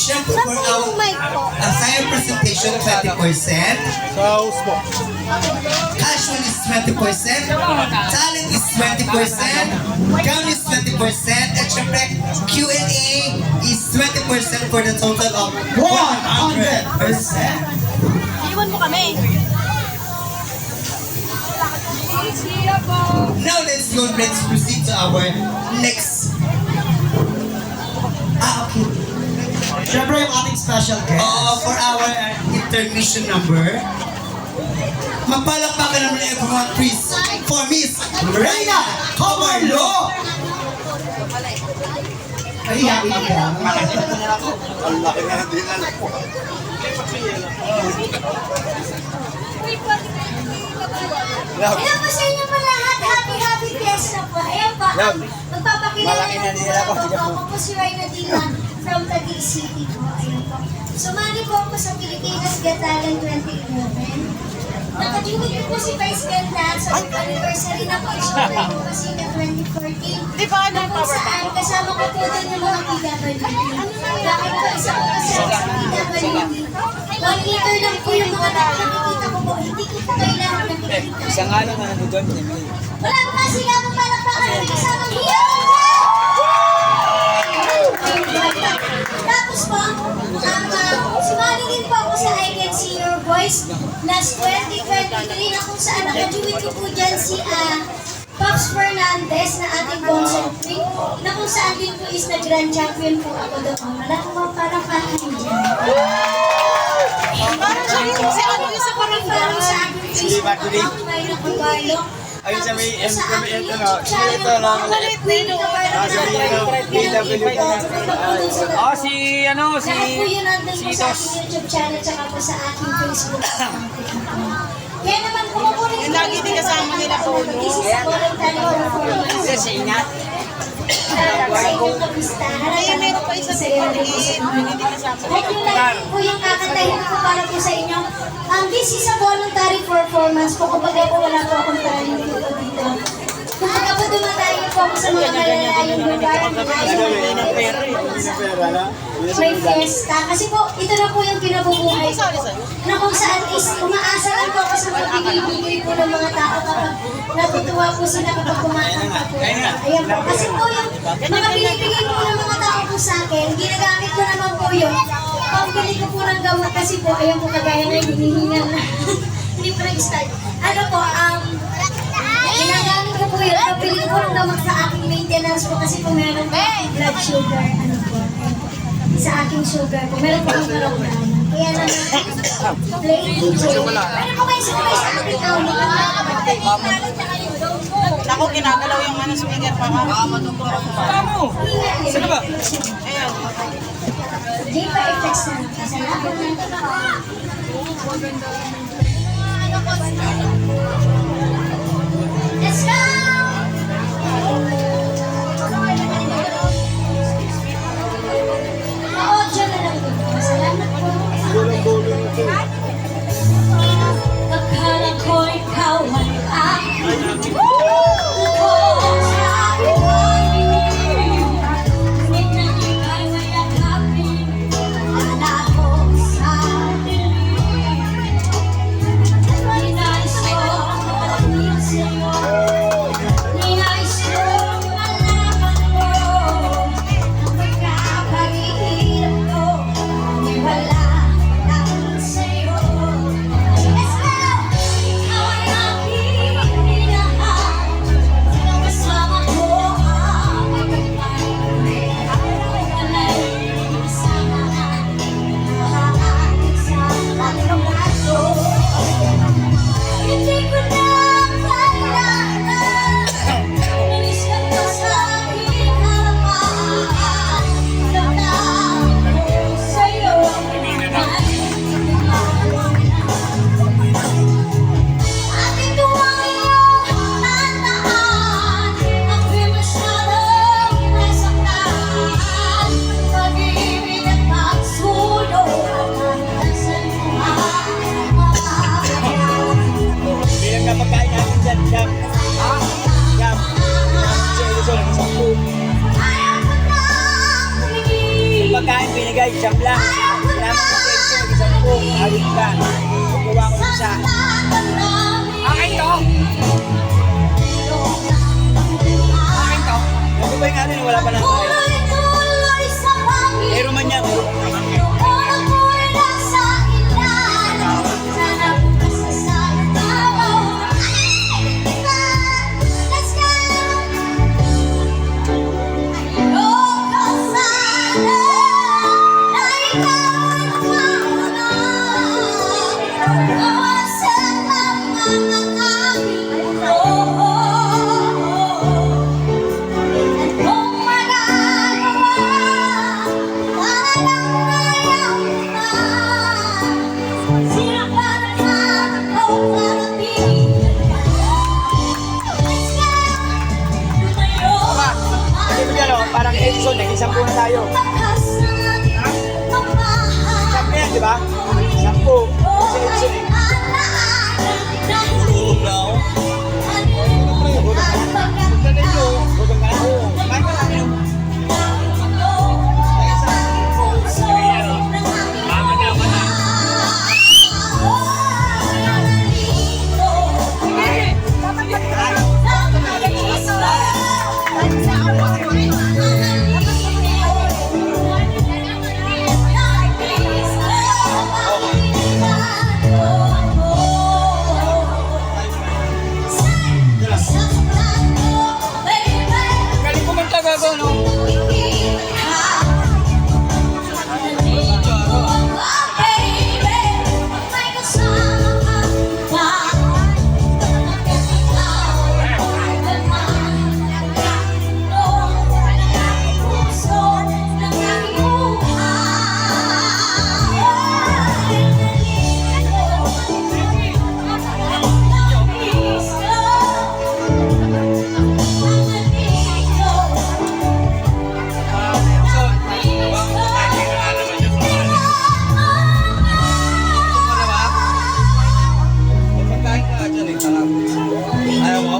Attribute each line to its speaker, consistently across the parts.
Speaker 1: Siyempre,
Speaker 2: Saan
Speaker 1: for
Speaker 2: po
Speaker 1: our
Speaker 2: yung mic po?
Speaker 1: Sign presentation, 20%.
Speaker 3: Sa po.
Speaker 1: Casual is 20%. Talent is 20%. Gown is 20%. At syempre, Q&A is 20% for the total of 100%.
Speaker 2: Iwan mo kami.
Speaker 1: Now let's proceed to our next. Okay.
Speaker 4: Siyempre yung ating special guest.
Speaker 1: For our intermission number. Magpalakpakan naman everyone, please, for Miss Reyna Camarlo.
Speaker 4: Ay, happy ka.
Speaker 3: Ang laki na hindi alam po.
Speaker 2: Ayan po sa inyo po lahat. Happy fiesta po. Ayan po. Magpapakilala na po ako. Ako po si Reyna Dina from Taguig City po. Ayan po. Sumali po ako sa Pilipinas Got Talent 2011. Nakatulog po si Vice Ganda sa anniversary na po siya po kasi na 2014. Di ba ano po saan kasama ko po doon yung mga PWD. Bakit po isa po kasama sa PWD? 1 liter lang po yung mga nakikita ko po. Hindi ko po kailangan nakikita.
Speaker 5: Isang nga lang ano doon,
Speaker 2: Wala po kasi nga po palakpakan ng kasama hiya! Tapos po, sumali din po ako sa I Can See Your Voice last 2023 na kung saan nakajuwit ko po dyan si Pops Fernandez na ating concert queen na kung saan din po is na grand champion po ako doon. Wala po mga parang kakin dyan. Parang siya yung sa ano yung sa parang sa ating Facebook account may nakabarlo.
Speaker 5: ayun sa may ito lang. Oh, si ano, si
Speaker 2: Lahat po yun nandun po sa
Speaker 5: Tos.
Speaker 2: aking YouTube channel tsaka po sa aking Facebook account. Kaya naman po ako rin lagi din kasama nila po. This is a voluntary performance.
Speaker 5: Si Ingat.
Speaker 2: Sa inyong kapistahan. Ay, meron pa isa sa iyo. Huwag nyo lang po yung kakantahin ko para po sa inyo. This is a voluntary performance po. Kumbaga po wala po akong talent po dito. Kumbaga po dumatayo po ako sa mga malalayong lugar. May fiesta. Kasi po, ito na po yung kinabubuhay ko. Na kung saan is umaasa lang po ako sa pagbibigay po ng mga tao kapag natutuwa po sila kapag kumakanta po. Ayan po. Kasi po yung mga binibigay po ng mga tao po sa akin, ginagamit ko naman po yung pambili ko po ng gamot kasi po, ayan po kagaya na hinihingal na. Hindi po nag-start. Ano po, ginagamit ko po yun. Pabili ko ng gamot sa aking maintenance po kasi po meron po blood sugar. Ano po, ayan po. Sa aking sugar po. Meron po akong karamdaman. Kaya naman, play DJ. Meron po kayo sa aking
Speaker 6: Ako, ginagalaw yung ano speaker pa ka.
Speaker 5: Ano? Sino ba?
Speaker 6: Ayan.
Speaker 2: J-Pa Effects na kasalanan na. Let's go! Audio na lang dito. Salamat po. Akala ko ikaw ay aking ako sa aking ngunit nang ika'y mayakapin wala ko sa dilim
Speaker 5: pagkain binigay, siyam lang. Kailangan mo sa ito, isang po, ayun ka. Gawa ko ng isa. Akin to! Akin to! Ano ba yung natin, wala pa lang tayo. Pero man niya, parang Edson, nag-isang po na tayo. Siyam na yan, di ba? Sampu. Kasi Edson eh. Tulog na ako. Tulog ka na. Kumain ka namin. Galing kumanta gago, no? Ayaw mo?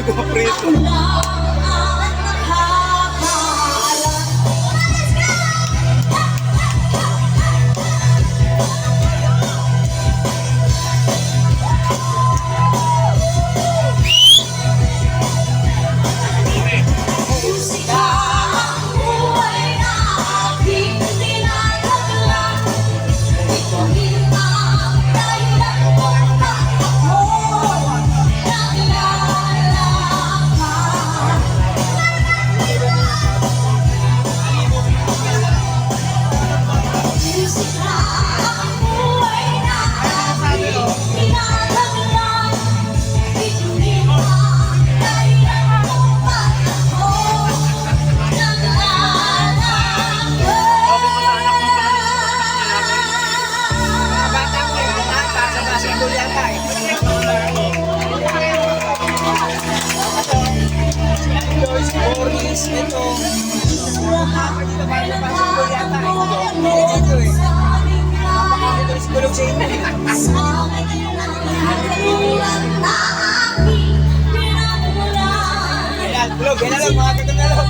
Speaker 3: Gumaprito.
Speaker 5: Bata mo yun, para sa basketball yata eh. Joyce Morris, ito. Dito para sa basketball yata eh. Dito eh. Dito is kulog sa inyo eh. Ayan, kulog. Yan na lang, mga gutom na lang.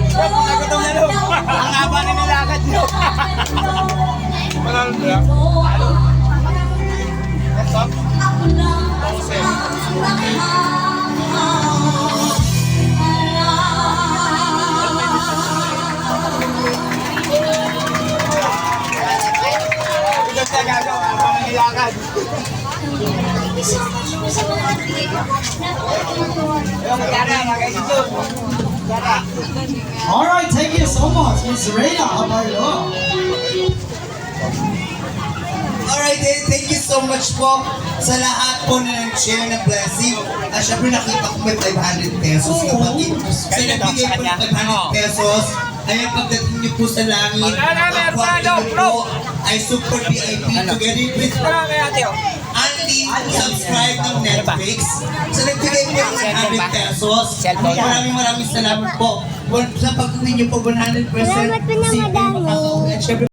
Speaker 5: Mga gutom na lang. Ang haba na nilakad nyo.
Speaker 3: Manalo na.
Speaker 5: Ito sa gagawa, habang nilakad.
Speaker 2: Thank you so much po sa mga nagbigay ko.
Speaker 5: Yara, mga kaisito. Yara.
Speaker 4: Alright, thank you so much, Miss Rhea. How about you?
Speaker 1: Alright, thank you so much po sa lahat po na nag-share ng blessing. At syempre nakita ko may 500 pesos kapatid. So nagbigay po ng 500 pesos. Ayan, pagdating niyo po sa langit, ang kwarto niyo po ay super VIP together with
Speaker 5: Marami ate oh.
Speaker 1: Andy subscribe ng Netflix. So nagbigay po ng 100 pesos.
Speaker 5: Cellphone.
Speaker 1: Maraming salamat po. Sa pag-uwi niyo po 100%.
Speaker 2: Salamat po na
Speaker 1: Simple
Speaker 2: madami.
Speaker 1: makakauwi. At syempre